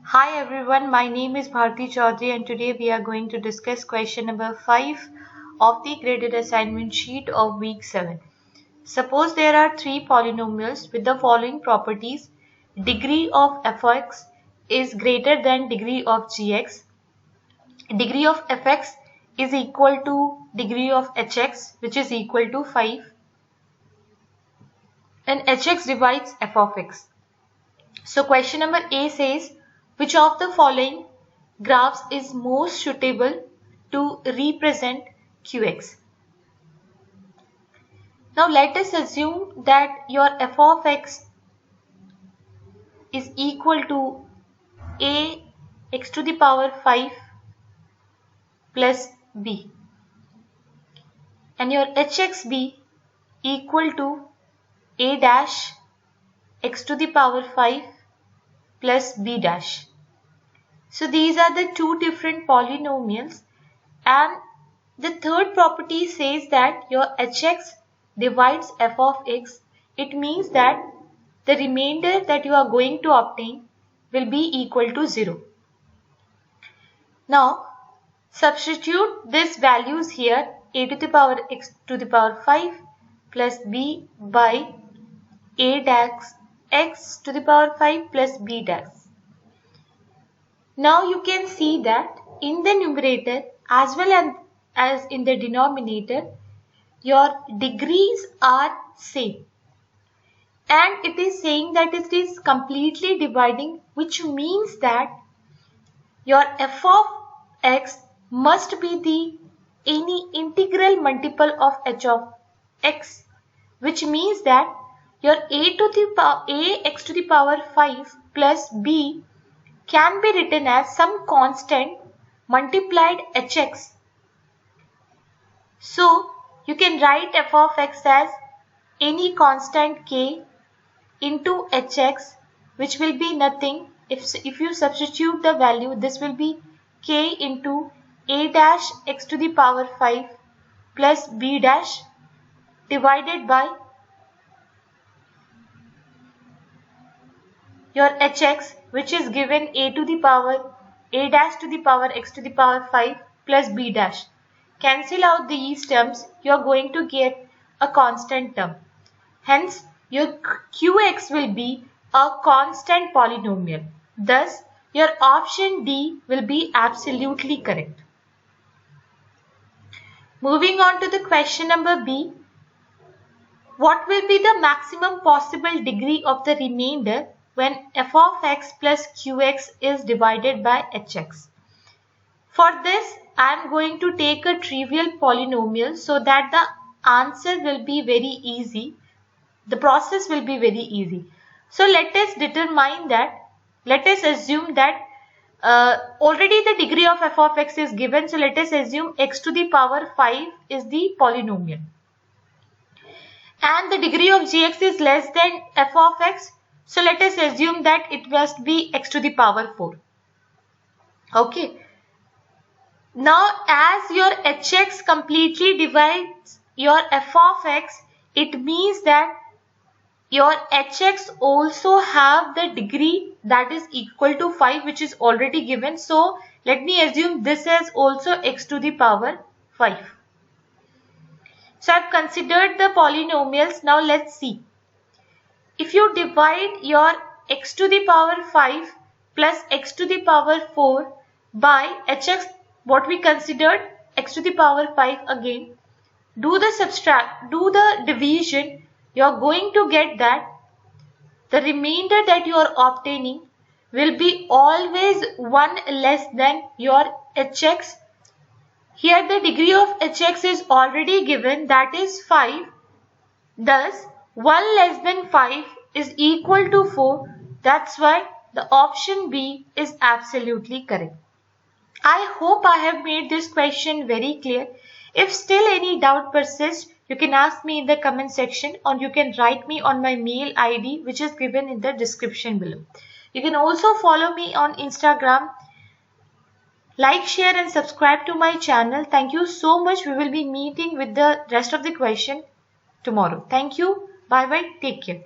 Hi everyone, my name is Bharti Chaudhary and today we are going to discuss question number 5 of the graded assignment sheet of week 7. Suppose there are three polynomials with the following properties. Degree of fx is greater than degree of gx. Degree of fx is equal to degree of hx, which is equal to 5. And hx divides f of x. So question number A says, which of the following graphs is most suitable to represent Qx? Now let us assume that your f of x is equal to a x to the power 5 plus b and your hxb equal to a dash x to the power 5 plus b dash. So these are the two different polynomials, and the third property says that your hx divides f of x. It means that the remainder that you are going to obtain will be equal to 0. Now substitute these values here, a to the power x to the power 5 plus b by a dash x to the power 5 plus b dash. Now you can see that in the numerator as well as in the denominator, your degrees are same. And it is saying that it is completely dividing, which means that your f of x must be the any integral multiple of h of x, which means that your a x to the power 5 plus b can be written as some constant multiplied hx. So you can write f of x as any constant k into hx, which will be nothing. If you substitute the value, this will be k into a dash x to the power 5 plus b dash divided by your hx, which is given a dash to the power x to the power 5 plus b dash. Cancel out these terms, you are going to get a constant term. Hence, your qx will be a constant polynomial. Thus, your option D will be absolutely correct. Moving on to the question number B. What will be the maximum possible degree of the remainder when f of x plus qx is divided by hx? For this, I am going to take a trivial polynomial so that the answer will be very easy. The process will be very easy. So let us determine that. Let us assume that already the degree of f of x is given. So let us assume x to the power 5 is the polynomial. And the degree of gx is less than f of x. So let us assume that it must be x to the power 4. Okay. Now as your hx completely divides your f of x, it means that your hx also have the degree that is equal to 5, which is already given. So let me assume this is also x to the power 5. So I have considered the polynomials. Now let's see. If you divide your x to the power 5 plus x to the power 4 by hx, what we considered x to the power 5 again, do the division, you are going to get that the remainder that you are obtaining will be always 1 less than your hx. Here the degree of hx is already given, that is 5. Thus 1 less than 5 is equal to 4. That's why the option B is absolutely correct. I hope I have made this question very clear. If still any doubt persists, you can ask me in the comment section, or you can write me on my mail ID, which is given in the description below. You can also follow me on Instagram. Like, share and subscribe to my channel. Thank you so much. We will be meeting with the rest of the question tomorrow. Thank you. Bye bye. Take care.